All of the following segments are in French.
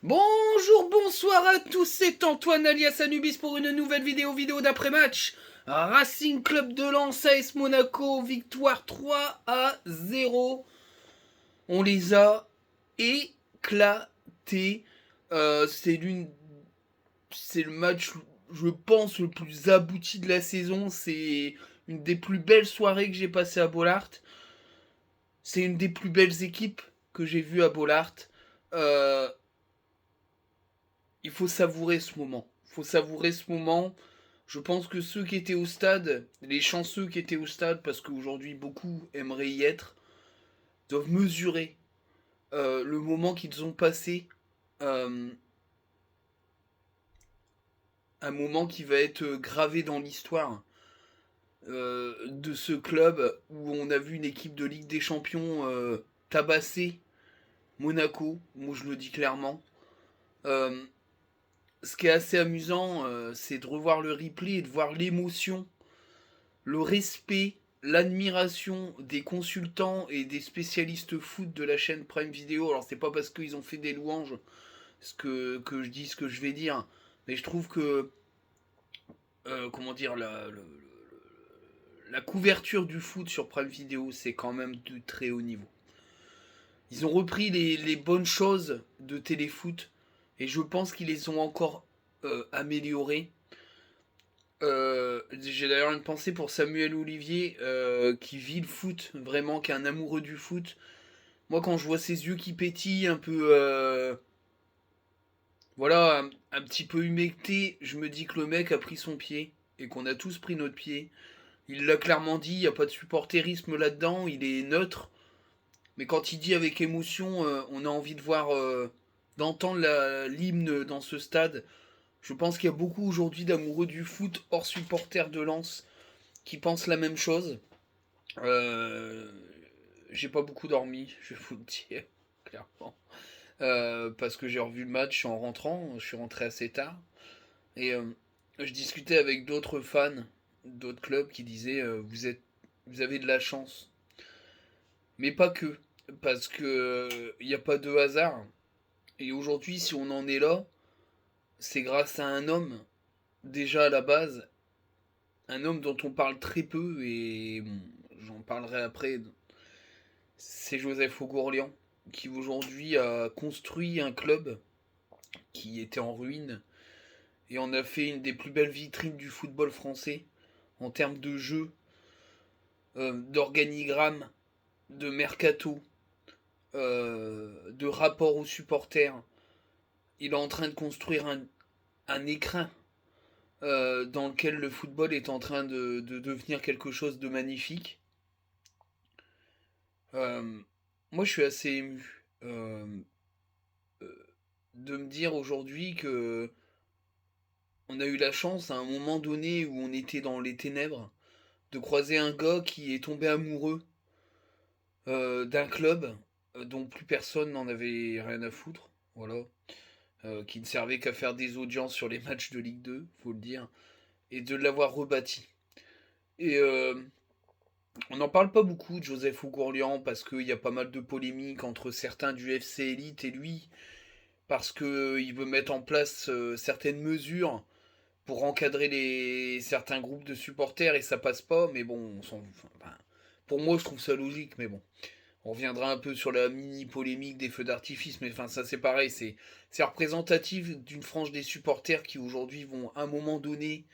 Bonjour, bonsoir à tous, c'est Antoine alias Anubis pour une nouvelle vidéo d'après-match. Racing Club de Lens, AS Monaco, victoire 3-0. On les a éclatés. C'est le match, je pense, le plus abouti de la saison. C'est une des plus belles soirées que j'ai passées à Bollaert. C'est une des plus belles équipes que j'ai vues à Bollaert. Euh, il faut savourer ce moment. Il faut savourer ce moment. Je pense que ceux qui étaient au stade, les chanceux qui étaient au stade, parce qu'aujourd'hui beaucoup aimeraient y être, doivent mesurer le moment qu'ils ont passé. euh, un moment qui va être gravé dans l'histoire de ce club où on a vu une équipe de Ligue des Champions tabasser Monaco. Moi je le dis clairement. Euh, Ce qui est assez amusant, c'est de revoir le replay et de voir l'émotion, le respect, l'admiration des consultants et des spécialistes foot de la chaîne Prime Video. Alors c'est pas parce qu'ils ont fait des louanges que je dis ce que je vais dire, mais je trouve que comment dire la couverture du foot sur Prime Video, c'est quand même de très haut niveau. Ils ont repris les bonnes choses de téléfoot et je pense qu'ils les ont encore améliorées. J'ai d'ailleurs une pensée pour Samuel Olivier qui vit le foot, vraiment, qui est un amoureux du foot. Moi, quand je vois ses yeux qui pétillent, un peu, voilà, un petit peu humecté, je me dis que le mec a pris son pied et qu'on a tous pris notre pied. Il l'a clairement dit, il n'y a pas de supporterisme là-dedans, il est neutre. Mais quand il dit avec émotion, on a envie de voir, d'entendre l'hymne dans ce stade. Je pense qu'il y a beaucoup aujourd'hui d'amoureux du foot hors supporters de Lens qui pensent la même chose. Euh, j'ai pas beaucoup dormi, je vais vous le dire, clairement. Parce que j'ai revu le match en rentrant, je suis rentré assez tard. Et je discutais avec d'autres fans d'autres clubs qui disaient vous avez de la chance. Mais pas que. Parce que il n'y a pas de hasard. Et aujourd'hui, si on en est là, c'est grâce à un homme, déjà à la base, un homme dont on parle très peu, et bon, j'en parlerai après, c'est Joseph Ogourlian, qui aujourd'hui a construit un club qui était en ruine et en a fait une des plus belles vitrines du football français en termes de jeu, d'organigramme, de mercato, de rapport aux supporters. Il est en train de construire un écrin dans lequel le football est en train de devenir quelque chose de magnifique. Euh, Moi, je suis assez ému de me dire aujourd'hui que on a eu la chance à un moment donné où on était dans les ténèbres de croiser un gars qui est tombé amoureux d'un club dont plus personne n'en avait rien à foutre, voilà, qui ne servait qu'à faire des audiences sur les matchs de Ligue 2, faut le dire, et de l'avoir rebâti. Et on n'en parle pas beaucoup de Joseph Ogourlian parce qu'il y a pas mal de polémiques entre certains du FC Elite et lui, parce qu'il veut mettre en place certaines mesures pour encadrer certains groupes de supporters et ça passe pas, mais bon, enfin, pour moi je trouve ça logique, mais bon. On reviendra un peu sur la mini polémique des feux d'artifice, mais enfin ça c'est pareil, c'est représentatif d'une frange des supporters qui aujourd'hui vont à un moment donné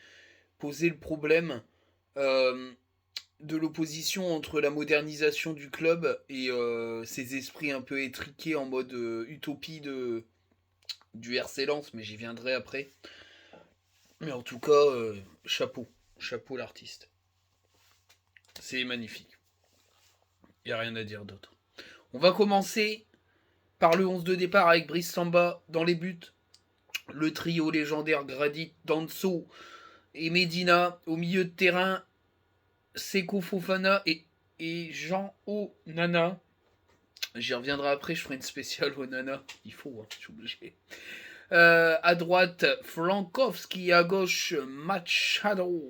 poser le problème euh, de l'opposition entre la modernisation du club et ces esprits un peu étriqués en mode utopie du RC Lens, mais j'y viendrai après. Mais en tout cas, chapeau, chapeau l'artiste. C'est magnifique. Il n'y a rien à dire d'autre. On va commencer par le 11 de départ avec Brice Samba dans les buts. Le trio légendaire Gradit, Danso et Medina au milieu de terrain. Seko Fofana et Jean Onana. J'y reviendrai après, je ferai une spéciale Onana. Il faut, hein, je suis obligé. À droite, Frankowski. À gauche, Machado.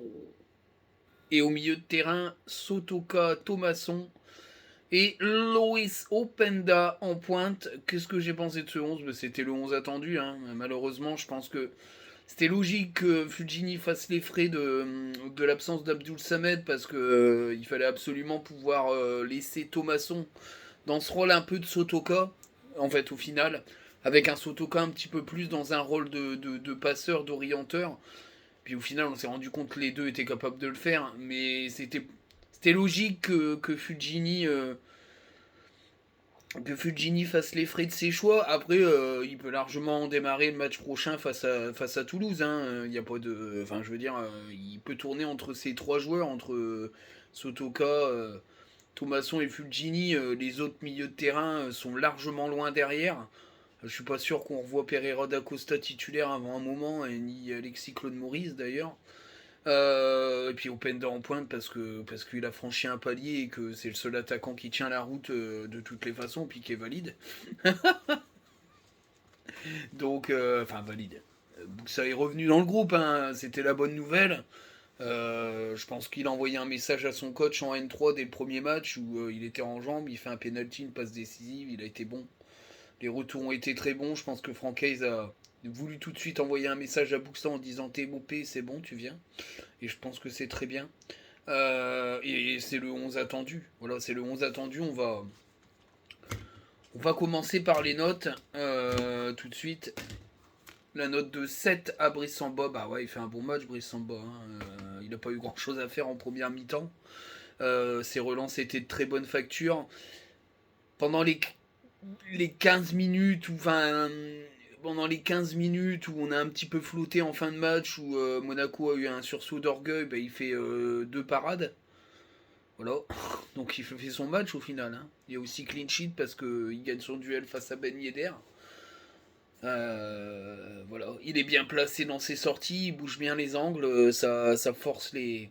Et au milieu de terrain, Sotoka, Thomasson Et Loïs Openda en pointe. Qu'est-ce que j'ai pensé de ce 11? C'était le 11 attendu. Hein. Malheureusement, je pense que c'était logique que Fujini fasse les frais de l'absence d'Abdul Samed parce que il fallait absolument pouvoir laisser Thomasson dans ce rôle un peu de Sotoka, en fait, au final, avec un Sotoka un petit peu plus dans un rôle de passeur, d'orienteur. Puis au final, on s'est rendu compte que les deux étaient capables de le faire, mais c'était logique que Fujini fasse les frais de ses choix. Après, il peut largement démarrer le match prochain face à Toulouse. Il y a pas de, enfin, je veux dire, il peut tourner entre ces trois joueurs, entre Sotoka, Thomasson et Fulgini. Les autres milieux de terrain sont largement loin derrière. Je suis pas sûr qu'on revoie Pereira da Costa titulaire avant un moment, et ni Alexis Claude Maurice d'ailleurs. Et puis Openda en pointe parce qu'il a franchi un palier et que c'est le seul attaquant qui tient la route de toutes les façons, puis qui est valide. Donc, enfin valide. Ça est revenu dans le groupe, hein, c'était la bonne nouvelle. Je pense qu'il a envoyé un message à son coach en N3 dès le premier match où il était en jambes, il fait un penalty, une passe décisive, il a été bon. Les retours ont été très bons. Je pense que Franck Hayes a voulu tout de suite envoyer un message à Buxan en disant t'es mopé, c'est bon, tu viens. Et je pense que c'est très bien. Et c'est le 11 attendu. Voilà, c'est le 11 attendu. On va commencer par les notes tout de suite. La note de 7 à Brissamba. Bah ouais, il fait un bon match, Brissamba. Il n'a pas eu grand chose à faire en première mi-temps. Ses relances étaient de très bonne facture. Pendant les 15 minutes, ou enfin, pendant les 15 minutes où on a un petit peu flotté en fin de match, où Monaco a eu un sursaut d'orgueil, bah, il fait deux parades. Voilà. Donc il fait son match au final. Hein. Il y a aussi clean sheet parce qu'il gagne son duel face à Ben Yedder. Voilà. Il est bien placé dans ses sorties, il bouge bien les angles, ça force les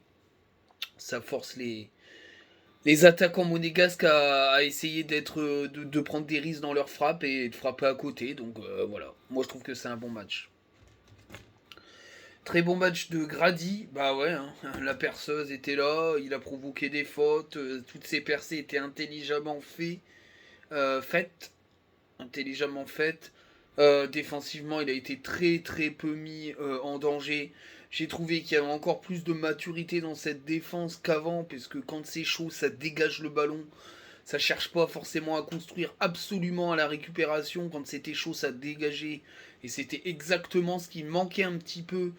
attaquants monégasques à essayer de prendre des risques dans leur frappe et de frapper à côté. Donc voilà, moi je trouve que c'est un bon match. Très bon match de Grady, bah ouais, hein, la perceuse était là, il a provoqué des fautes, toutes ses percées étaient faites, intelligemment faites. Défensivement, il a été très très peu mis en danger. J'ai trouvé qu'il y avait encore plus de maturité dans cette défense qu'avant, parce que quand c'est chaud, ça dégage le ballon. Ça cherche pas forcément à construire absolument à la récupération. Quand c'était chaud, ça dégageait. Et c'était exactement ce qui manquait un petit peu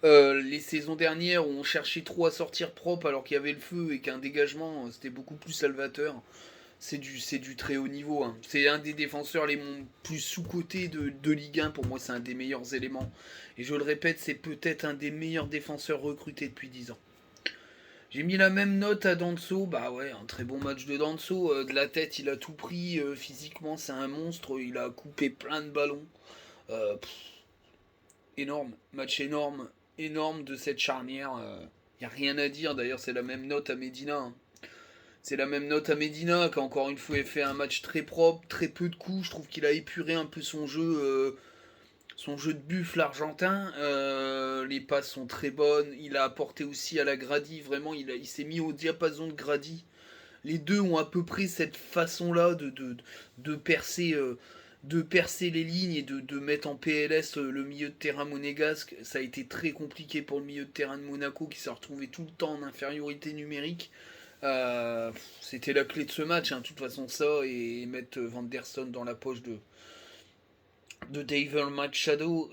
les saisons dernières où on cherchait trop à sortir propre alors qu'il y avait le feu et qu'un dégagement c'était beaucoup plus salvateur. C'est du très haut niveau. Hein. C'est un des défenseurs les plus sous-cotés de Ligue 1. Pour moi, c'est un des meilleurs éléments. Et je le répète, c'est peut-être un des meilleurs défenseurs recrutés depuis 10 ans. J'ai mis la même note à Danso. Bah ouais, un très bon match de Danso. De la tête, il a tout pris. Physiquement, c'est un monstre. Il a coupé plein de ballons. Énorme. Match énorme. Énorme de cette charnière. Y a rien à dire. D'ailleurs, c'est la même note à Medina. Hein. C'est la même note à Medina qui a encore une fois fait un match très propre, très peu de coups. Je trouve qu'il a épuré un peu son jeu de buffle argentin. Les passes sont très bonnes. Il a apporté aussi à la Grady. Vraiment, il s'est mis au diapason de Grady. Les deux ont à peu près cette façon-là de percer. De percer les lignes et de mettre en PLS le milieu de terrain monégasque. Ça a été très compliqué pour le milieu de terrain de Monaco qui s'est retrouvé tout le temps en infériorité numérique. C'était la clé de ce match, hein, de toute façon ça, et mettre Vanderson dans la poche de David Machado,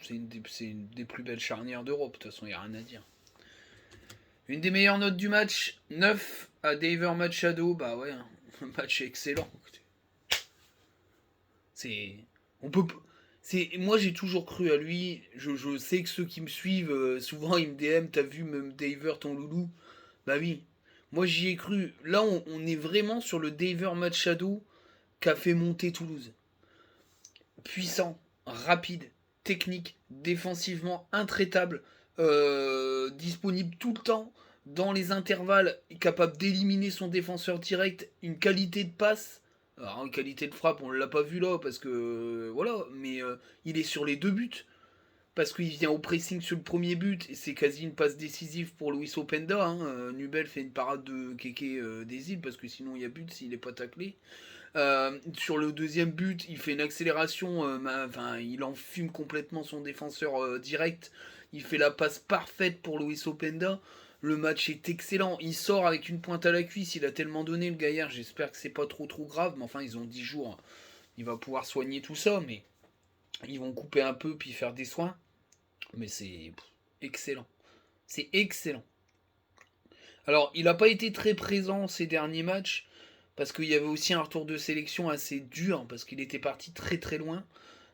c'est une des plus belles charnières d'Europe, de toute façon il n'y a rien à dire. Une des meilleures notes du match, 9 à David Machado, bah ouais, hein, un match excellent. C'est... On peut... Moi j'ai toujours cru à lui, je sais que ceux qui me suivent, souvent ils me DM, t'as vu même David ton loulou. Bah oui, moi j'y ai cru. Là, on est vraiment sur le Daver Machado qu'a fait monter Toulouse. Puissant, rapide, technique, défensivement intraitable, disponible tout le temps, dans les intervalles, capable d'éliminer son défenseur direct, une qualité de passe. Alors, une qualité de frappe, on ne l'a pas vu là, parce que. Voilà, mais il est sur les deux buts. parce qu'il vient au pressing sur le premier but, et c'est quasi une passe décisive pour Luis Openda. Nubel fait une parade de Keke des îles, parce que sinon il y a but s'il n'est pas taclé. Sur le deuxième but, il fait une accélération, il enfume complètement son défenseur direct. Il fait la passe parfaite pour Luis Openda. Le match est excellent. Il sort avec une pointe à la cuisse. Il a tellement donné le gaillard. J'espère que c'est pas trop grave. Mais enfin, ils ont 10 jours. Il va pouvoir soigner tout ça. Mais ils vont couper un peu puis faire des soins. Mais c'est excellent. C'est excellent. Alors, il n'a pas été très présent ces derniers matchs. Parce qu'il y avait aussi un retour de sélection assez dur. Parce qu'il était parti très très loin.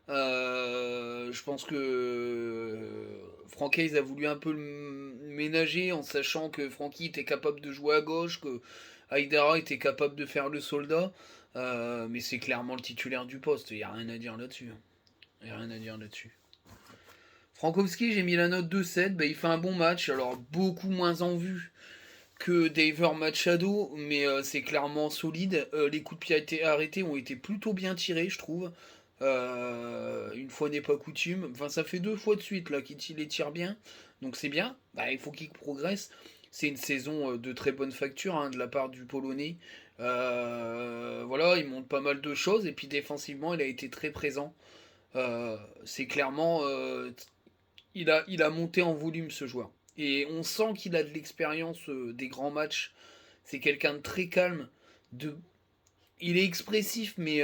Je pense que Francaise a voulu un peu le ménager en sachant que Francky était capable de jouer à gauche, que Haidara était capable de faire le soldat. Mais c'est clairement le titulaire du poste, il n'y a rien à dire là-dessus. Il n'y a rien à dire là-dessus. Frankowski, j'ai mis la note de 7. Il fait un bon match, alors beaucoup moins en vue que Daver Machado, mais c'est clairement solide. Les coups de pied arrêtés ont été plutôt bien tirés, je trouve. Une fois n'est pas coutume. Enfin, ça fait 2 fois de suite là qu'il les tire bien, donc c'est bien. Il faut qu'il progresse. C'est une saison de très bonne facture de la part du Polonais. Voilà, il montre pas mal de choses et puis défensivement, il a été très présent. C'est clairement, il a monté en volume ce joueur. Et on sent qu'il a de l'expérience des grands matchs. C'est quelqu'un de très calme. Il est expressif, mais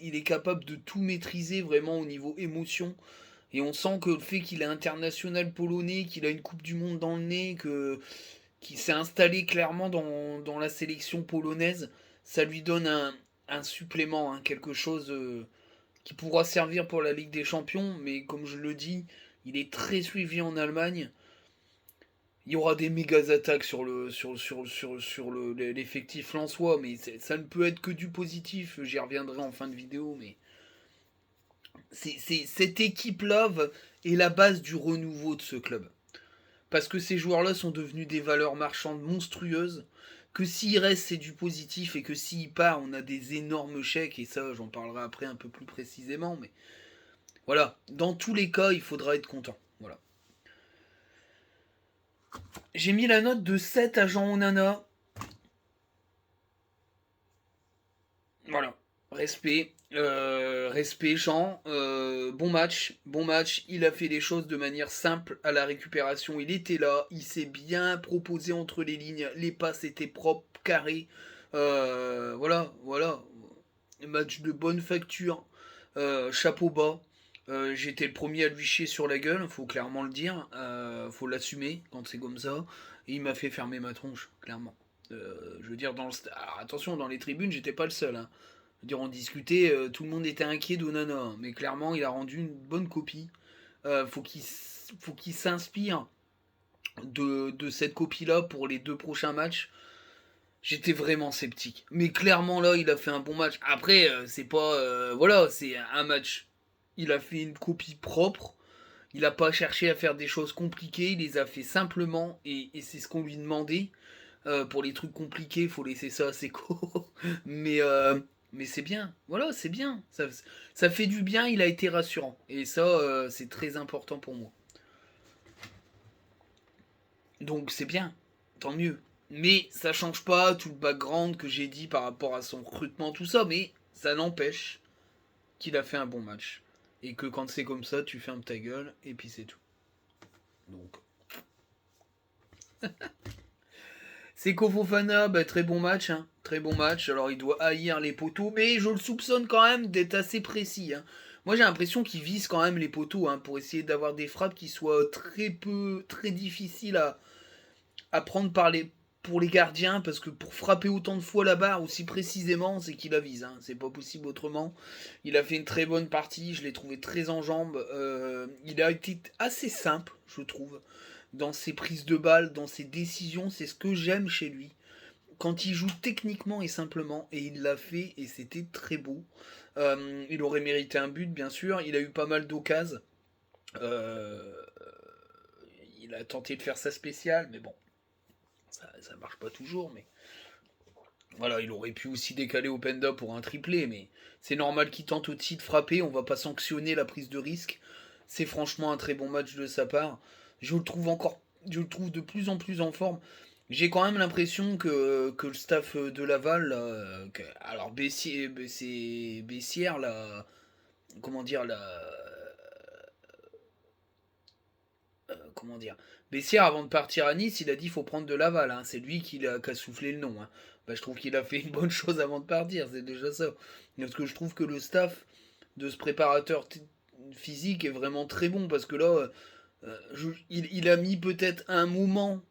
il est capable de tout maîtriser vraiment au niveau émotion. Et on sent que le fait qu'il est international polonais, qu'il a une Coupe du Monde dans le nez, qu'il s'est installé clairement dans la sélection polonaise, ça lui donne un supplément, quelque chose qui pourra servir pour la Ligue des Champions. Mais comme je le dis, il est très suivi en Allemagne. Il y aura des méga attaques sur l'effectif lensois, mais ça ne peut être que du positif. J'y reviendrai en fin de vidéo, mais cette équipe-là est la base du renouveau de ce club. Parce que ces joueurs-là sont devenus des valeurs marchandes monstrueuses, que s'il reste, c'est du positif, et que s'il part, on a des énormes chèques, et ça, j'en parlerai après un peu plus précisément, mais voilà. Dans tous les cas, il faudra être content. Voilà. J'ai mis la note de 7 à Jean Onana. Voilà. Respect. Respect, Jean. Bon match. Il a fait les choses de manière simple à la récupération. Il était là. Il s'est bien proposé entre les lignes. Les passes étaient propres, carrées. Voilà. Match de bonne facture. Chapeau bas. J'étais le premier à lui chier sur la gueule, faut clairement le dire. Faut l'assumer quand c'est comme ça. Et il m'a fait fermer ma tronche, clairement. Je veux dire, alors, attention, dans les tribunes, j'étais pas le seul. Je veux dire, on discutait, tout le monde était inquiet d'Onana. Mais clairement, il a rendu une bonne copie. Faut qu'il s'inspire de cette copie-là pour les 2 prochains matchs. J'étais vraiment sceptique. Mais clairement, là, il a fait un bon match. Après, c'est pas. Voilà, c'est un match. Il a fait une copie propre. Il n'a pas cherché à faire des choses compliquées. Il les a fait simplement. Et c'est ce qu'on lui demandait. Pour les trucs compliqués, il faut laisser ça à ses co. mais c'est bien. Voilà, c'est bien. Ça fait du bien. Il a été rassurant. Et ça, c'est très important pour moi. Donc c'est bien. Tant mieux. Mais ça change pas tout le background que j'ai dit par rapport à son recrutement, tout ça, mais ça n'empêche qu'il a fait un bon match. Et que quand c'est comme ça, tu fermes ta gueule, et puis c'est tout. Donc. C'est Fofana, très bon match, très bon match. Alors il doit haïr les poteaux, mais je le soupçonne quand même d'être assez précis. Moi j'ai l'impression qu'il vise quand même les poteaux pour essayer d'avoir des frappes qui soient très difficiles à prendre pour les gardiens, parce que pour frapper autant de fois la barre aussi précisément, c'est qu'il la vise. C'est pas possible autrement. Il a fait une très bonne partie, je l'ai trouvé très en jambes. Il a été assez simple, je trouve, dans ses prises de balles, dans ses décisions. C'est ce que j'aime chez lui. Quand il joue techniquement et simplement, et il l'a fait, et c'était très beau. Il aurait mérité un but, bien sûr. Il a eu pas mal d'occasions. Il a tenté de faire sa spéciale, mais bon, ça marche pas toujours, mais voilà, il aurait pu aussi décaler Openda pour un triplé, mais c'est normal qu'il tente aussi de frapper, on va pas sanctionner la prise de risque. C'est franchement un très bon match de sa part. Je le trouve de plus en plus en forme. J'ai quand même l'impression que le staff de Laval, là, alors Bessières, là, comment dire, là, comment dire, Bessières avant de partir à Nice, il a dit qu'il faut prendre de Laval, hein. C'est lui qui a soufflé le nom, hein. Bah, je trouve qu'il a fait une bonne chose avant de partir, c'est déjà ça. Parce que je trouve que le staff de ce préparateur physique est vraiment très bon, parce que là, il a mis peut-être un moment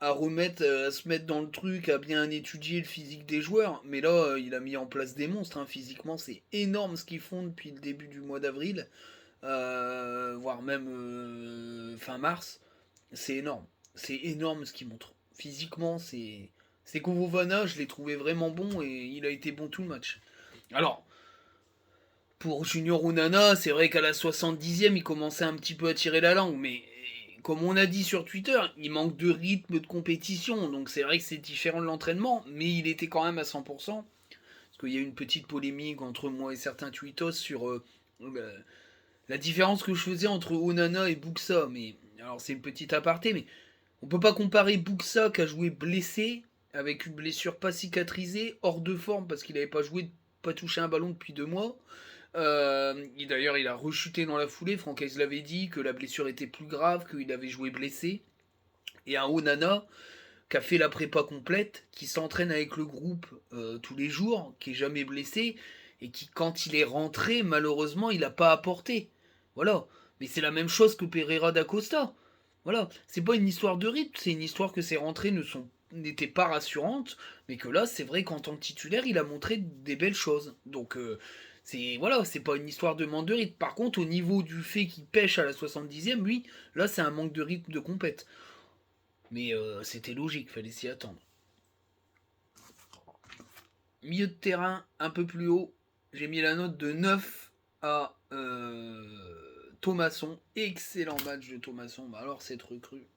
à se mettre dans le truc, à bien étudier le physique des joueurs. Mais là, il a mis en place des monstres, hein. Physiquement, c'est énorme ce qu'ils font depuis le début du mois d'avril, voire même fin mars. C'est énorme. C'est énorme ce qu'ils montrent. Physiquement, c'est Kovovana, je l'ai trouvé vraiment bon et il a été bon tout le match. Alors, pour Junior Unana, c'est vrai qu'à la 70e, il commençait un petit peu à tirer la langue, mais comme on a dit sur Twitter, il manque de rythme de compétition, donc c'est vrai que c'est différent de l'entraînement, mais il était quand même à 100%. Parce qu'il y a eu une petite polémique entre moi et certains tweetos sur la différence que je faisais entre Onana et Buxa. Mais alors c'est une petite aparté, mais on peut pas comparer Buxa qui a joué blessé avec une blessure pas cicatrisée, hors de forme parce qu'il n'avait pas joué, pas touché un ballon depuis 2 mois. D'ailleurs, il a rechuté dans la foulée. Francaise l'avait dit que la blessure était plus grave, qu'il avait joué blessé. Et un Onana qui a fait la prépa complète, qui s'entraîne avec le groupe tous les jours, qui est jamais blessé, et qui, quand il est rentré, malheureusement, il n'a pas apporté. Voilà. Mais c'est la même chose que Pereira da Costa. Voilà. C'est pas une histoire de rythme, c'est une histoire que ses rentrées n'étaient pas rassurantes, mais que là, c'est vrai qu'en tant que titulaire, il a montré des belles choses. Donc, c'est pas une histoire de manque de rythme. Par contre, au niveau du fait qu'il pêche à la 70e, oui, là, c'est un manque de rythme de compète. Mais c'était logique, fallait s'y attendre. Milieu de terrain, un peu plus haut, j'ai mis la note de 9 à Thomasson. Excellent match de Thomasson. Bah alors, cette recrue.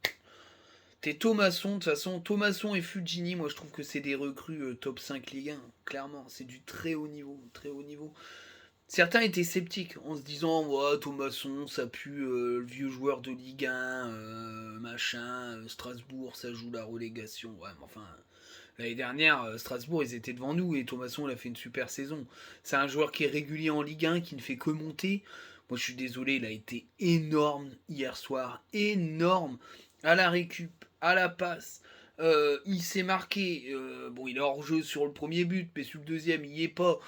T'es Thomasson, de toute façon, Thomasson et Fugini, moi je trouve que c'est des recrues top 5 Ligue 1, clairement. C'est du très haut niveau, très haut niveau. Certains étaient sceptiques en se disant ouais, Thomasson, ça pue le vieux joueur de Ligue 1, machin, Strasbourg, ça joue la relégation. Ouais, mais enfin, l'année dernière, Strasbourg, ils étaient devant nous et Thomasson, il a fait une super saison. C'est un joueur qui est régulier en Ligue 1, qui ne fait que monter. Moi, je suis désolé, il a été énorme hier soir. Énorme. À la récup, à la passe. Il s'est marqué. Bon, il est hors jeu sur le premier but, mais sur le deuxième, il n'y est pas.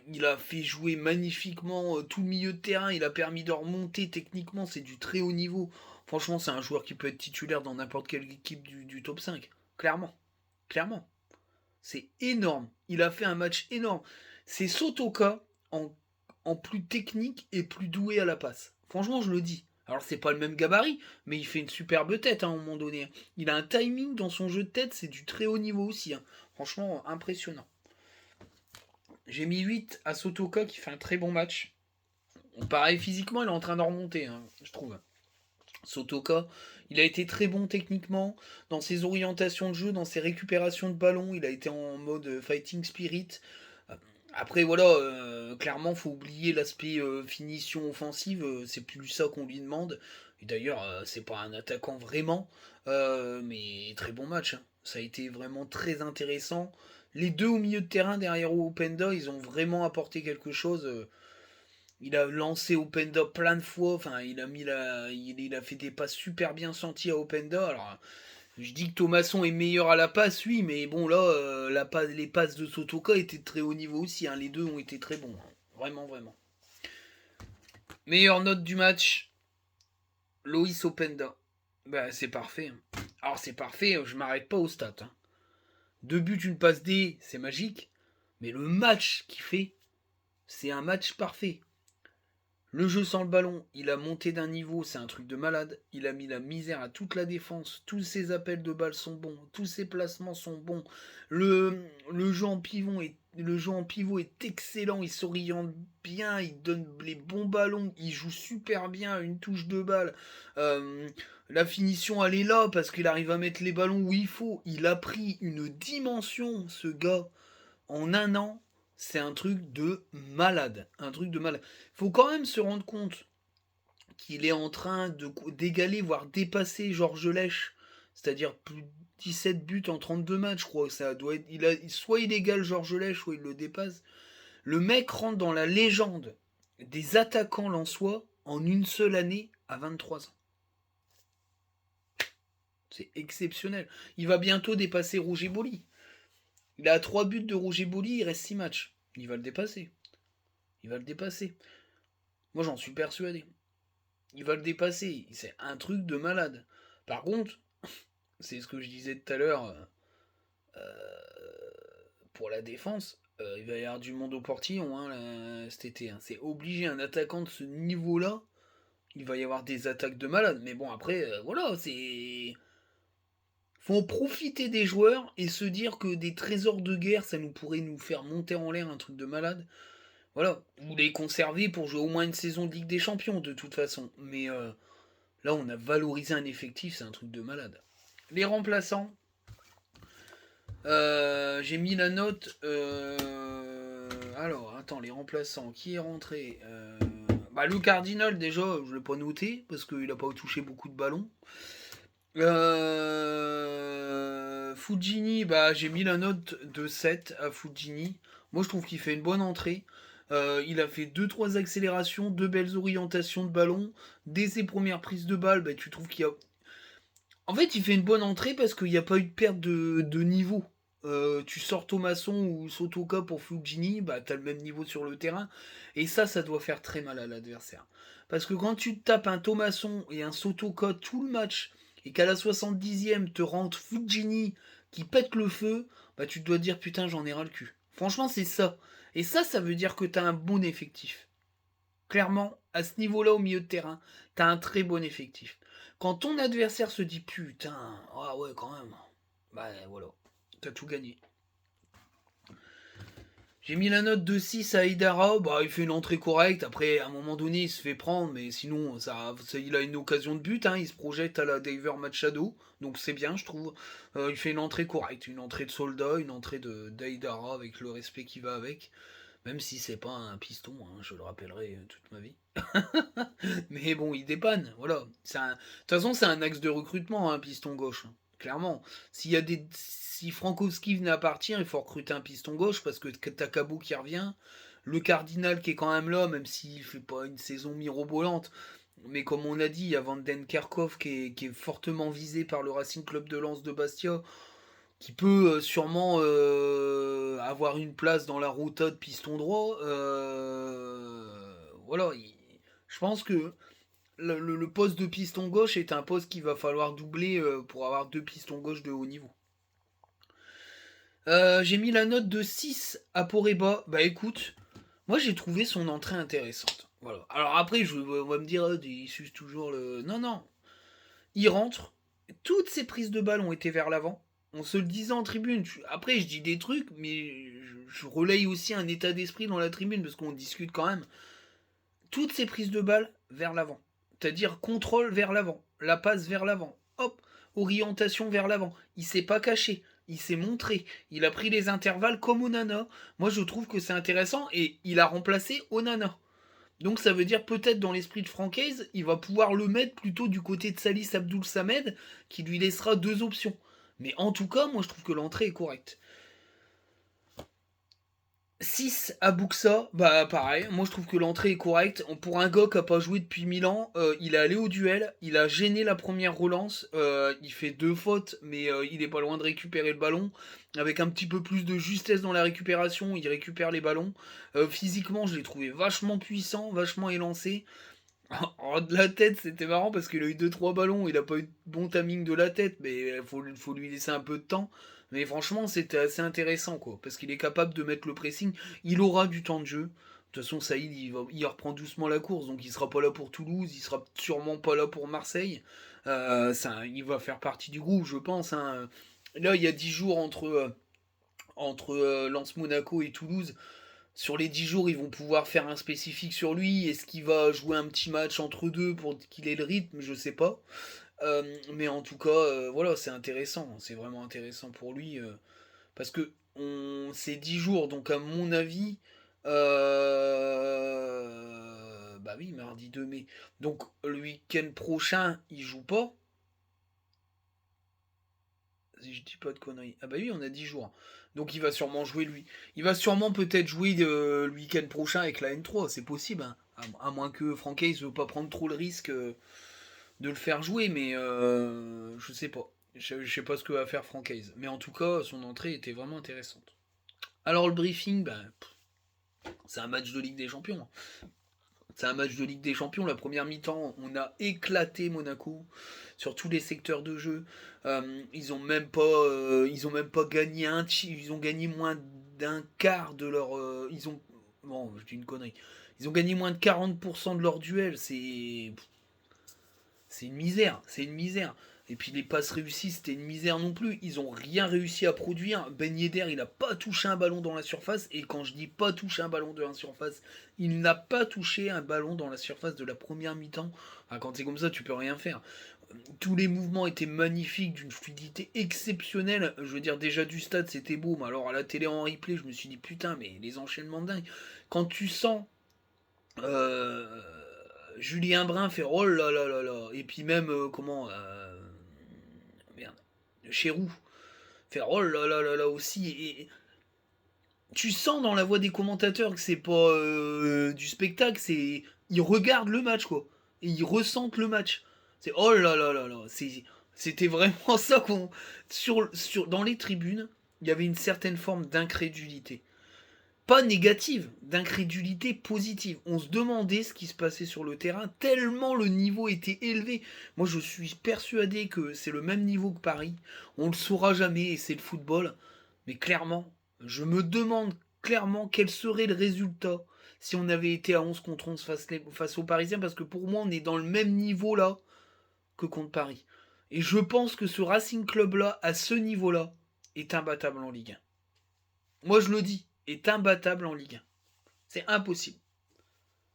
Il a fait jouer magnifiquement tout le milieu de terrain. Il a permis de remonter techniquement. C'est du très haut niveau. Franchement, c'est un joueur qui peut être titulaire dans n'importe quelle équipe du top 5. Clairement. Clairement. C'est énorme. Il a fait un match énorme. C'est Sotoka en plus technique et plus doué à la passe. Franchement, je le dis. Alors, c'est pas le même gabarit, mais il fait une superbe tête à un moment donné. Il a un timing dans son jeu de tête, c'est du très haut niveau aussi. Franchement, impressionnant. J'ai mis 8 à Sotoka qui fait un très bon match. Pareil, physiquement, il est en train de remonter, je trouve. Sotoka, il a été très bon techniquement, dans ses orientations de jeu, dans ses récupérations de ballon, il a été en mode fighting spirit. Après voilà, clairement faut oublier l'aspect finition offensive, c'est plus ça qu'on lui demande. Et d'ailleurs, c'est pas un attaquant vraiment, mais très bon match, hein. Ça a été vraiment très intéressant. Les deux au milieu de terrain derrière Openda, ils ont vraiment apporté quelque chose. Il a lancé Openda plein de fois. Enfin, il a fait des passes super bien senties à Openda. Alors, je dis que Thomasson est meilleur à la passe, oui, mais bon, là, les passes de Sotoka étaient de très haut niveau aussi, hein. Les deux ont été très bons, hein. Vraiment, vraiment. Meilleure note du match, Loïs Openda. Bah, c'est parfait, hein. Alors, c'est parfait, je m'arrête pas au stats, hein. 2 buts, une passe D, c'est magique. Mais le match qu'il fait, c'est un match parfait. Le jeu sans le ballon, il a monté d'un niveau, c'est un truc de malade. Il a mis la misère à toute la défense. Tous ses appels de balles sont bons. Tous ses placements sont bons. Le jeu en pivot est excellent. Il s'oriente bien. Il donne les bons ballons. Il joue super bien. Une touche de balle. La finition, elle est là parce qu'il arrive à mettre les ballons où il faut. Il a pris une dimension, ce gars, en un an. C'est un truc de malade. Un truc de malade. Faut quand même se rendre compte qu'il est en train d'égaler, voire dépasser Georges Lèche, c'est-à-dire plus de 17 buts en 32 matchs, je crois. Ça doit être, soit il égale Georges Lèche, soit il le dépasse. Le mec rentre dans la légende des attaquants lensois en une seule année à 23 ans. C'est exceptionnel. Il va bientôt dépasser Roger Boli. Il a 3 buts de Roger Boli, il reste 6 matchs. Il va le dépasser. Il va le dépasser. Moi j'en suis persuadé. Il va le dépasser. C'est un truc de malade. Par contre, c'est ce que je disais tout à l'heure pour la défense. Il va y avoir du monde au portillon cet été. C'est obligé, un attaquant de ce niveau-là, il va y avoir des attaques de malade. Mais bon, après, voilà, c'est. Faut en profiter des joueurs et se dire que des trésors de guerre, ça nous pourrait nous faire monter en l'air un truc de malade. Voilà, ou les conserver pour jouer au moins une saison de Ligue des Champions de toute façon. Mais là, on a valorisé un effectif, c'est un truc de malade. Les remplaçants, j'ai mis la note. Alors, attends, les remplaçants, qui est rentré le Cardinal, déjà, je ne l'ai pas noté parce qu'il n'a pas touché beaucoup de ballons. Fujini, j'ai mis la note de 7 à Fujini. Moi, je trouve qu'il fait une bonne entrée. Il a fait 2-3 accélérations, 2 belles orientations de ballon. Dès ses premières prises de balle, tu trouves qu'il y a. En fait, il fait une bonne entrée parce qu'il n'y a pas eu de perte de niveau. Tu sors Thomasson ou Sotoka pour Fujini, t'as le même niveau sur le terrain. Et ça doit faire très mal à l'adversaire. Parce que quand tu tapes un Thomasson et un Sotoka tout le match, et qu'à la 70e te rentre Fujini qui pète le feu, tu te dois dire putain j'en ai ras le cul. Franchement c'est ça. Et ça veut dire que t'as un bon effectif. Clairement, à ce niveau-là au milieu de terrain, t'as un très bon effectif. Quand ton adversaire se dit putain, ah ouais quand même, voilà, t'as tout gagné. J'ai mis la note de 6 à Idara, il fait une entrée correcte, après à un moment donné il se fait prendre, mais sinon il a une occasion de but, il se projette à la Daver Machado, donc c'est bien je trouve. Il fait une entrée correcte, une entrée de soldat, une entrée d'Aidara avec le respect qui va avec, même si c'est pas un piston, je le rappellerai toute ma vie. Mais bon, il dépanne, voilà. De toute façon, c'est un axe de recrutement, un piston gauche. Clairement. Si Frankowski venait à partir, il faut recruter un piston gauche parce que t'as Cabot qui revient. Le Cardinal qui est quand même là, même s'il fait pas une saison mirobolante. Mais comme on a dit, il y a Van Den Kerkhoff qui est fortement visé par le Racing Club de Lens de Bastia, qui peut sûrement avoir une place dans la rota de piston droit. Voilà, je pense que le poste de piston gauche est un poste qu'il va falloir doubler pour avoir 2 pistons gauche de haut niveau. J'ai mis la note de 6 à Poreba. Écoute, moi j'ai trouvé son entrée intéressante. Voilà. Alors après, on va me dire, il suce toujours le. Non, non. Il rentre. Toutes ses prises de balle ont été vers l'avant. On se le disait en tribune. Après, je dis des trucs, mais je relaye aussi un état d'esprit dans la tribune parce qu'on discute quand même. Toutes ses prises de balle vers l'avant. C'est-à-dire contrôle vers l'avant, la passe vers l'avant, hop, orientation vers l'avant. Il s'est pas caché, il s'est montré, il a pris les intervalles comme Onana. Moi je trouve que c'est intéressant et il a remplacé Onana. Donc ça veut dire peut-être dans l'esprit de Francaise, il va pouvoir le mettre plutôt du côté de Salis Abdoul Samed, qui lui laissera 2 options. Mais en tout cas, moi je trouve que l'entrée est correcte. 6 à Buxa, pareil, moi je trouve que l'entrée est correcte. Pour un gars qui n'a pas joué depuis 1000 ans, il est allé au duel, il a gêné la première relance, il fait 2 fautes, mais il est pas loin de récupérer le ballon. Avec un petit peu plus de justesse dans la récupération, il récupère les ballons. Physiquement, je l'ai trouvé vachement puissant, vachement élancé. De la tête, c'était marrant parce qu'il a eu 2-3 ballons, il a pas eu de bon timing de la tête, mais faut lui laisser un peu de temps. Mais franchement, c'était assez intéressant, quoi, parce qu'il est capable de mettre le pressing. Il aura du temps de jeu. De toute façon, Saïd, il reprend doucement la course, donc il sera pas là pour Toulouse, il sera sûrement pas là pour Marseille. Il va faire partie du groupe, je pense. Là, il y a 10 jours entre Lens Monaco et Toulouse. Sur les 10 jours, ils vont pouvoir faire un spécifique sur lui. Est-ce qu'il va jouer un petit match entre deux pour qu'il ait le rythme? Je sais pas. Mais en tout cas, voilà, c'est intéressant. C'est vraiment intéressant pour lui. Parce que c'est 10 jours. Donc, à mon avis, Bah oui, mardi 2 mai. Donc le week-end prochain, il joue pas. Si je dis pas de conneries. Ah bah oui, on a 10 jours. Donc il va sûrement jouer lui. Il va sûrement peut-être jouer le week-end prochain avec la N3, c'est possible. Hein. À moins que Francaise veut pas prendre trop le risque de le faire jouer, mais je sais pas. Je sais pas ce que va faire Francaise. Mais en tout cas, son entrée était vraiment intéressante. Alors le briefing, bah, c'est un match de Ligue des Champions. Hein. C'est un match de Ligue des Champions. La première mi-temps, on a éclaté Monaco sur tous les secteurs de jeu. Ils ont même pas gagné ils ont gagné moins d'un quart de leur. Bon, je dis une connerie. Ils ont gagné moins de 40% de leur duel. C'est une misère. C'est une misère. Et puis les passes réussies, c'était une misère non plus. Ils ont rien réussi à produire. Ben Yedder, il n'a pas touché un ballon dans la surface. Et quand je dis pas toucher un ballon dans la surface, il n'a pas touché un ballon dans la surface de la première mi-temps. Enfin, quand c'est comme ça, tu peux rien faire. Tous les mouvements étaient magnifiques, d'une fluidité exceptionnelle. Je veux dire, déjà du stade, c'était beau. Mais alors à la télé en replay, je me suis dit, putain, mais les enchaînements de dingue. Quand tu sens euh, Julien Brun faire oh là là là là, et puis même, merde, Chéroux faire oh là là là là aussi. Et tu sens dans la voix des commentateurs que c'est pas du spectacle, ils regardent le match quoi, et ils ressentent le match. C'est oh là là là là, c'était vraiment ça qu'on dans les tribunes, il y avait une certaine forme d'incrédulité. Pas négative, d'incrédulité positive. On se demandait ce qui se passait sur le terrain, tellement le niveau était élevé. Moi, je suis persuadé que c'est le même niveau que Paris. On le saura jamais, et c'est le football. Mais clairement, je me demande clairement quel serait le résultat si on avait été à 11 contre 11 face aux Parisiens, parce que pour moi, on est dans le même niveau là que contre Paris. Et je pense que ce Racing Club là, à ce niveau là, est imbattable en Ligue 1. Moi, je le dis, est imbattable en Ligue 1. C'est impossible.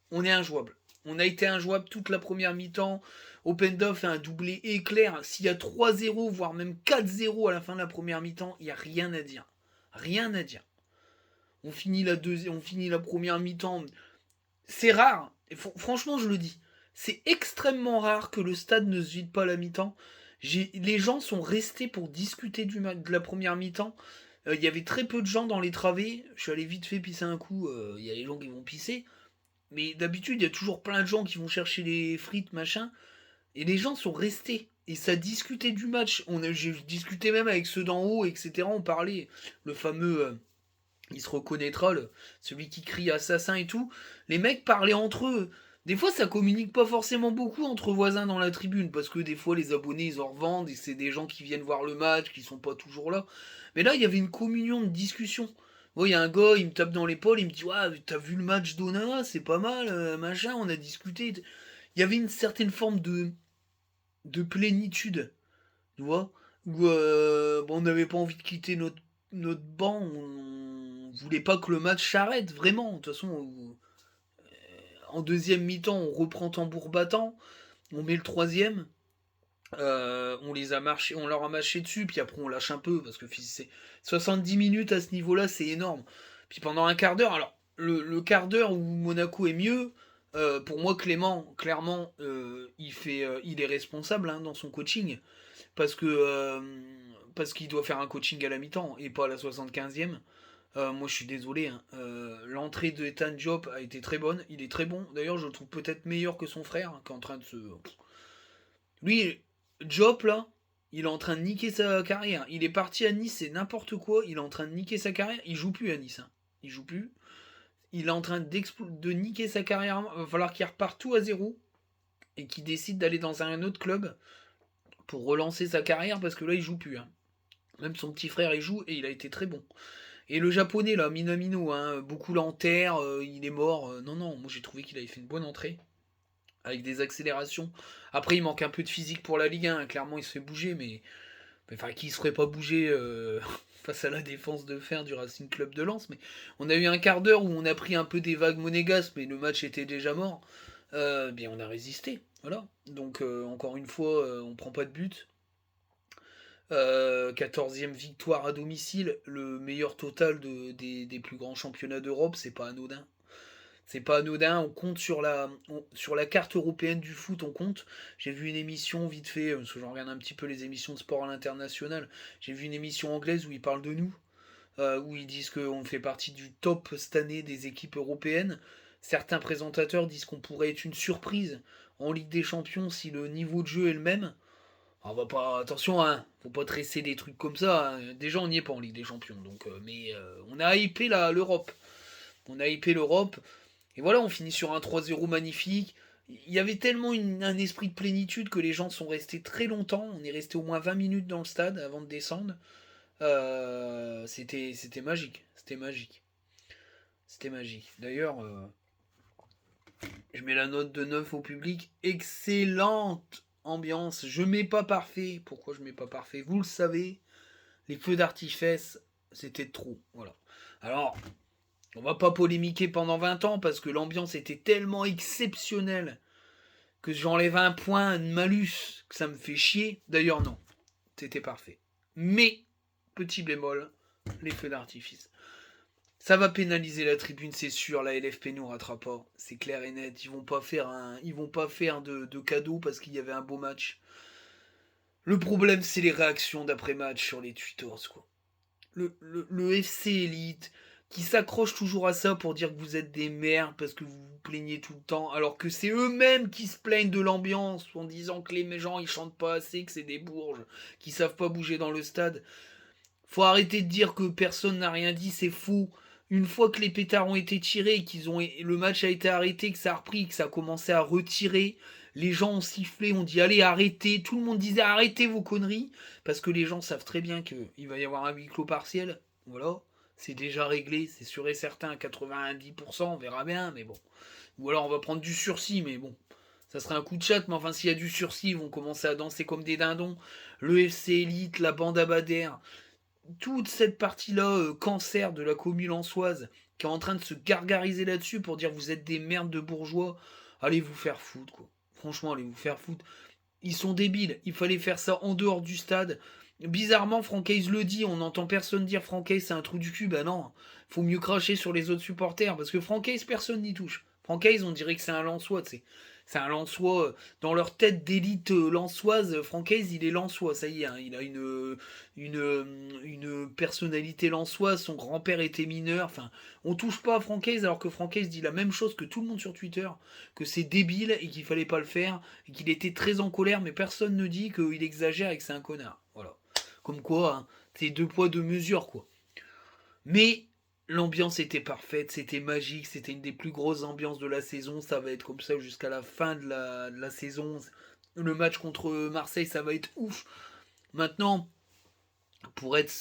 On est injouable. On a été injouable toute la première mi-temps. Openda fait un doublé éclair. S'il y a 3-0, voire même 4-0 à la fin de la première mi-temps, il n'y a rien à dire. Rien à dire. On finit la première mi-temps. C'est rare. Franchement, je le dis. C'est extrêmement rare que le stade ne se vide pas à la mi-temps. Les gens sont restés pour discuter de la première mi-temps. Il y avait très peu de gens dans les travées. Je suis allé vite fait pisser un coup. Il y a les gens qui vont pisser. Mais d'habitude, il y a toujours plein de gens qui vont chercher les frites, machin. Et les gens sont restés. Et ça discutait du match. J'ai discuté même avec ceux d'en haut, etc. On parlait. Le fameux. Il se reconnaîtra, celui qui crie assassin et tout. Les mecs parlaient entre eux. Des fois, ça communique pas forcément beaucoup entre voisins dans la tribune. Parce que des fois, les abonnés, ils en revendent. Et c'est des gens qui viennent voir le match, qui sont pas toujours là. Mais là, il y avait une communion de discussion. Bon, il y a un gars, il me tape dans l'épaule, il me dit ouais, t'as vu le match d'Onana, c'est pas mal, machin, on a discuté. Il y avait une certaine forme de plénitude, tu vois, où bon, on n'avait pas envie de quitter notre banc, on voulait pas que le match s'arrête, vraiment. De toute façon, en deuxième mi-temps, on reprend tambour battant, on met le troisième, on leur a marché dessus, puis après on lâche un peu, parce que c'est 70 minutes à ce niveau-là, c'est énorme. Puis pendant un quart d'heure, alors le quart d'heure où Monaco est mieux, pour moi Clément, clairement, il est responsable hein, dans son coaching, parce qu'il doit faire un coaching à la mi-temps et pas à la 75e. Moi je suis désolé, hein. L'entrée de Ethan Diop a été très bonne, il est très bon. D'ailleurs je le trouve peut-être meilleur que son frère, hein, qui est en train de se... Lui, Diop là, il est en train de niquer sa carrière. Il est parti à Nice, c'est n'importe quoi. Il est en train de niquer sa carrière. Il joue plus à Nice. Hein. Il joue plus. Il est en train de niquer sa carrière. Il va falloir qu'il reparte tout à zéro et qu'il décide d'aller dans un autre club pour relancer sa carrière parce que là il joue plus. Hein. Même son petit frère il joue et il a été très bon. Et le japonais là, Minamino, hein, beaucoup l'enterre, il est mort. Non, non, moi j'ai trouvé qu'il avait fait une bonne entrée avec des accélérations. Après, il manque un peu de physique pour la Ligue 1. Clairement, il se fait bouger, mais enfin, qui ne se ferait pas bouger face à la défense de fer du Racing Club de Lens. Mais on a eu un quart d'heure où on a pris un peu des vagues monégasques, mais le match était déjà mort. Bien, on a résisté. Voilà. Donc, encore une fois, on prend pas de but. 14e victoire à domicile, le meilleur total des plus grands championnats d'Europe, c'est pas anodin. C'est pas anodin, on compte sur la carte européenne du foot, on compte. J'ai vu une émission vite fait, parce que j'en regarde un petit peu les émissions de sport à l'international. J'ai vu une émission anglaise où ils parlent de nous, où ils disent qu'on fait partie du top cette année des équipes européennes. Certains présentateurs disent qu'on pourrait être une surprise en Ligue des Champions si le niveau de jeu est le même. On va pas, attention, hein, faut pas tresser des trucs comme ça, hein. Déjà, on n'y est pas en Ligue des Champions, donc, mais on a hypé l'Europe. On a hypé l'Europe. Et voilà, on finit sur un 3-0 magnifique. Il y avait tellement un esprit de plénitude que les gens sont restés très longtemps. On est resté au moins 20 minutes dans le stade avant de descendre. C'était magique. C'était magique. C'était magique. D'ailleurs, je mets la note de 9 au public. Excellente ambiance. Je mets pas parfait. Pourquoi je mets pas parfait? Vous le savez. Les feux d'artifice, c'était trop. Voilà. Alors, on va pas polémiquer pendant 20 ans parce que l'ambiance était tellement exceptionnelle que j'enlève un point de malus, que ça me fait chier. D'ailleurs, non. C'était parfait. Mais, petit bémol, les feux d'artifice. Ça va pénaliser la tribune, c'est sûr. La LFP nous rattrape pas. C'est clair et net. Ils vont pas faire de cadeaux parce qu'il y avait un beau match. Le problème, c'est les réactions d'après-match sur les tweeters, quoi. Le FC Elite qui s'accroche toujours à ça pour dire que vous êtes des merdes parce que vous vous plaignez tout le temps, alors que c'est eux-mêmes qui se plaignent de l'ambiance en disant que les gens ils chantent pas assez, que c'est des bourges, qui savent pas bouger dans le stade. Faut arrêter de dire que personne n'a rien dit, c'est faux. Une fois que les pétards ont été tirés, le match a été arrêté, que ça a repris, que ça a commencé à retirer, les gens ont sifflé, ont dit allez arrêtez, tout le monde disait arrêtez vos conneries, parce que les gens savent très bien qu'il va y avoir un huis clos partiel, voilà, c'est déjà réglé, c'est sûr et certain à 90%, on verra bien, mais bon. Ou alors on va prendre du sursis, mais bon, ça serait un coup de chat, mais enfin s'il y a du sursis, ils vont commencer à danser comme des dindons. Le FC Elite, la bande Abadère, toute cette partie-là, cancer de la commune ansoise, qui est en train de se gargariser là-dessus pour dire vous êtes des merdes de bourgeois, allez vous faire foutre, quoi. Franchement, allez vous faire foutre. Ils sont débiles, il fallait faire ça en dehors du stade. Bizarrement, Francaise le dit, on n'entend personne dire Francaise c'est un trou du cul, bah non, faut mieux cracher sur les autres supporters, parce que Francaise personne n'y touche. Francaise on dirait que c'est un Lensois, tu sais. C'est un Lensois, dans leur tête d'élite lensoise, Francaise il est Lensois, ça y est, hein, il a une personnalité lensoise, son grand-père était mineur, enfin, on touche pas à Francaise alors que Francaise dit la même chose que tout le monde sur Twitter, que c'est débile et qu'il fallait pas le faire, et qu'il était très en colère, mais personne ne dit qu'il exagère et que c'est un connard. Voilà. Comme quoi, hein, c'est deux poids, deux mesures, quoi. Mais l'ambiance était parfaite, c'était magique, c'était une des plus grosses ambiances de la saison. Ça va être comme ça jusqu'à la fin de la saison. Le match contre Marseille, ça va être ouf. Maintenant, pour être,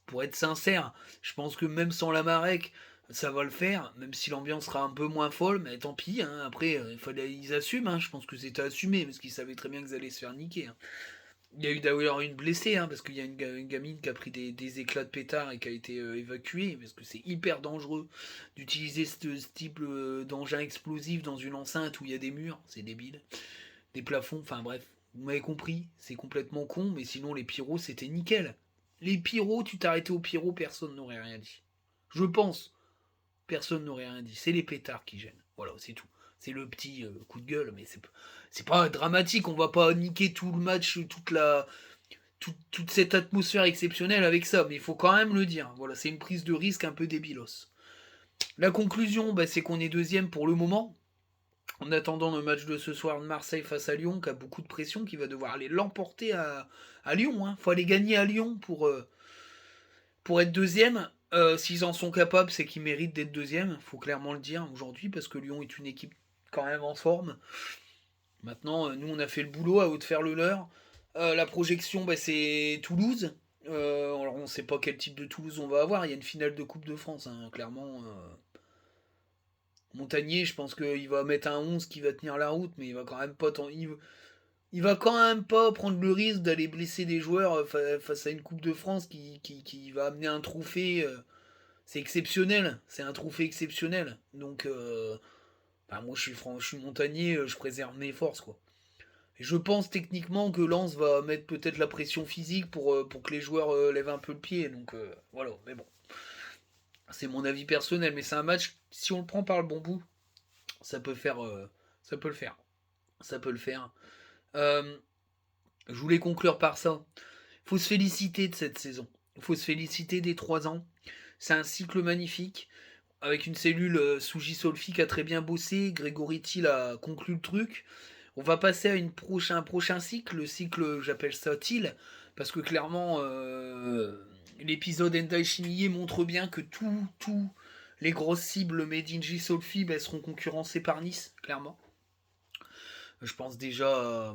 pour être sincère, je pense que même sans la Marek, ça va le faire, même si l'ambiance sera un peu moins folle, mais tant pis, hein. Après, ils assument, hein. Je pense que c'était assumé, parce qu'ils savaient très bien qu'ils allaient se faire niquer, hein. Il y a eu d'ailleurs une blessée, hein, parce qu'il y a une gamine qui a pris des éclats de pétard et qui a été évacuée, parce que c'est hyper dangereux d'utiliser ce type d'engin explosif dans une enceinte où il y a des murs, c'est débile, des plafonds, enfin bref, vous m'avez compris, c'est complètement con, mais sinon les pyros c'était nickel. Les pyros, tu t'arrêtais aux pyros, personne n'aurait rien dit. Je pense, personne n'aurait rien dit, c'est les pétards qui gênent, voilà, c'est tout. C'est le petit coup de gueule, mais c'est pas dramatique, on va pas niquer tout le match, toute cette atmosphère exceptionnelle avec ça, mais il faut quand même le dire. Voilà, c'est une prise de risque un peu débilos. La conclusion, bah, c'est qu'on est deuxième pour le moment, en attendant le match de ce soir de Marseille face à Lyon, qui a beaucoup de pression, qui va devoir aller l'emporter à Lyon. Hein. Faut aller gagner à Lyon pour être deuxième. S'ils en sont capables, c'est qu'ils méritent d'être deuxième, faut clairement le dire aujourd'hui, parce que Lyon est une équipe quand même en forme. Maintenant, nous, on a fait le boulot à eux de faire le leur. La projection, bah, c'est Toulouse. Alors, on ne sait pas quel type de Toulouse on va avoir. Il y a une finale de Coupe de France, hein, clairement. Montagnier, je pense qu'il va mettre un 11 qui va tenir la route, mais il va quand même pas il va quand même pas prendre le risque d'aller blesser des joueurs face à une Coupe de France qui va amener un trophée. C'est exceptionnel, c'est un trophée exceptionnel. Donc, bah, moi je suis montagnier, je préserve mes forces, quoi. Et je pense techniquement que Lens va mettre peut-être la pression physique pour que les joueurs lèvent un peu le pied. Donc voilà, mais bon. C'est mon avis personnel, mais c'est un match, si on le prend par le bon bout, Ça peut faire, ça peut le faire. Ça peut le faire. Euh, je voulais conclure par ça. Il faut se féliciter de cette saison. Il faut se féliciter des 3 ans. C'est un cycle magnifique. Avec une cellule sous J-Solfi qui a très bien bossé. Grégory Thiel a conclu le truc. On va passer à un prochain cycle. Le cycle, j'appelle ça Thiel. Parce que clairement, l'épisode Endai Shimiye montre bien que tous les grosses cibles Made in J-Solfi seront concurrencées par Nice, clairement. Je pense déjà euh,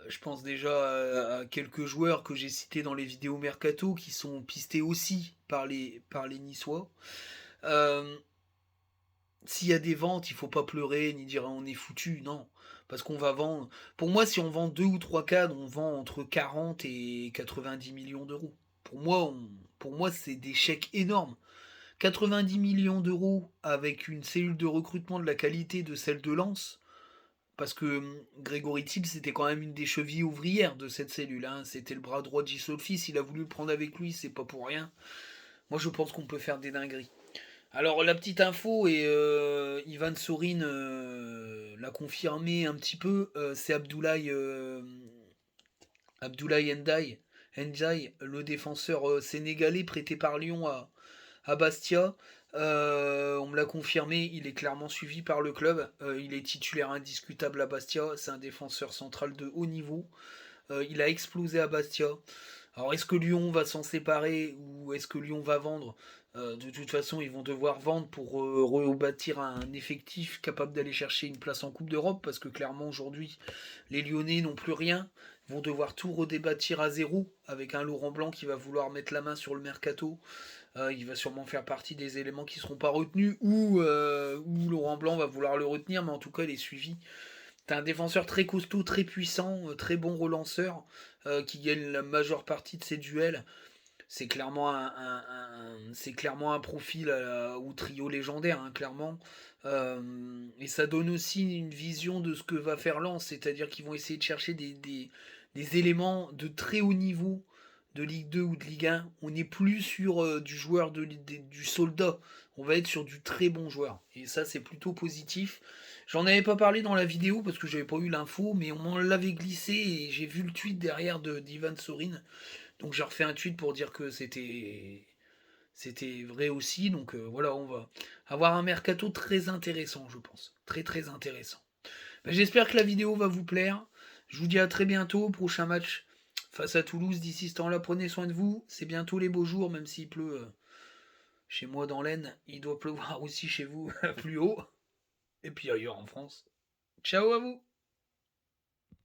je pense déjà à quelques joueurs que j'ai cités dans les vidéos Mercato qui sont pistés aussi par les Niçois. Euh, S'il y a des ventes, il faut pas pleurer ni dire on est foutu, non. Parce qu'on va vendre. Pour moi, si on vend 2 ou 3 cadres, on vend entre 40 et 90 millions d'euros. Pour moi, c'est des chèques énormes. 90 millions d'euros avec une cellule de recrutement de la qualité de celle de Lens, parce que Grégory Thiel, c'était quand même une des chevilles ouvrières de cette cellule. Hein. C'était le bras droit de J-Solfi. S'il a voulu le prendre avec lui, c'est pas pour rien. Moi, je pense qu'on peut faire des dingueries. Alors, la petite info, et Ivan Sorin l'a confirmé un petit peu, c'est Abdoulaye Ndiaye, le défenseur sénégalais prêté par Lyon à Bastia. On me l'a confirmé, il est clairement suivi par le club. Il est titulaire indiscutable à Bastia. C'est un défenseur central de haut niveau. Il a explosé à Bastia. Alors est-ce que Lyon va s'en séparer ou est-ce que Lyon va vendre? De toute façon, ils vont devoir vendre pour rebâtir un effectif capable d'aller chercher une place en Coupe d'Europe parce que clairement aujourd'hui, les Lyonnais n'ont plus rien. Ils vont devoir tout redébâtir à zéro avec un Laurent Blanc qui va vouloir mettre la main sur le mercato. Il va sûrement faire partie des éléments qui ne seront pas retenus ou Laurent Blanc va vouloir le retenir, mais en tout cas, il est suivi. T'as un défenseur très costaud, très puissant, très bon relanceur, qui gagne la majeure partie de ses duels. C'est clairement c'est clairement un profil au trio légendaire, hein, clairement. Et ça donne aussi une vision de ce que va faire Lens, c'est-à-dire qu'ils vont essayer de chercher des éléments de très haut niveau de Ligue 2 ou de Ligue 1. On n'est plus sur du joueur du soldat, on va être sur du très bon joueur. Et ça, c'est plutôt positif. J'en avais pas parlé dans la vidéo parce que j'avais pas eu l'info, mais on m'en l'avait glissé et j'ai vu le tweet derrière d'Ivan Sorin. Donc j'ai refait un tweet pour dire que c'était vrai aussi. Donc voilà, on va avoir un mercato très intéressant, je pense. Très très intéressant. Ben, j'espère que la vidéo va vous plaire. Je vous dis à très bientôt. Prochain match face à Toulouse. D'ici ce temps-là, prenez soin de vous. C'est bientôt les beaux jours, même s'il pleut chez moi dans l'Aisne. Il doit pleuvoir aussi chez vous plus haut. Et puis ailleurs en France. Ciao à vous!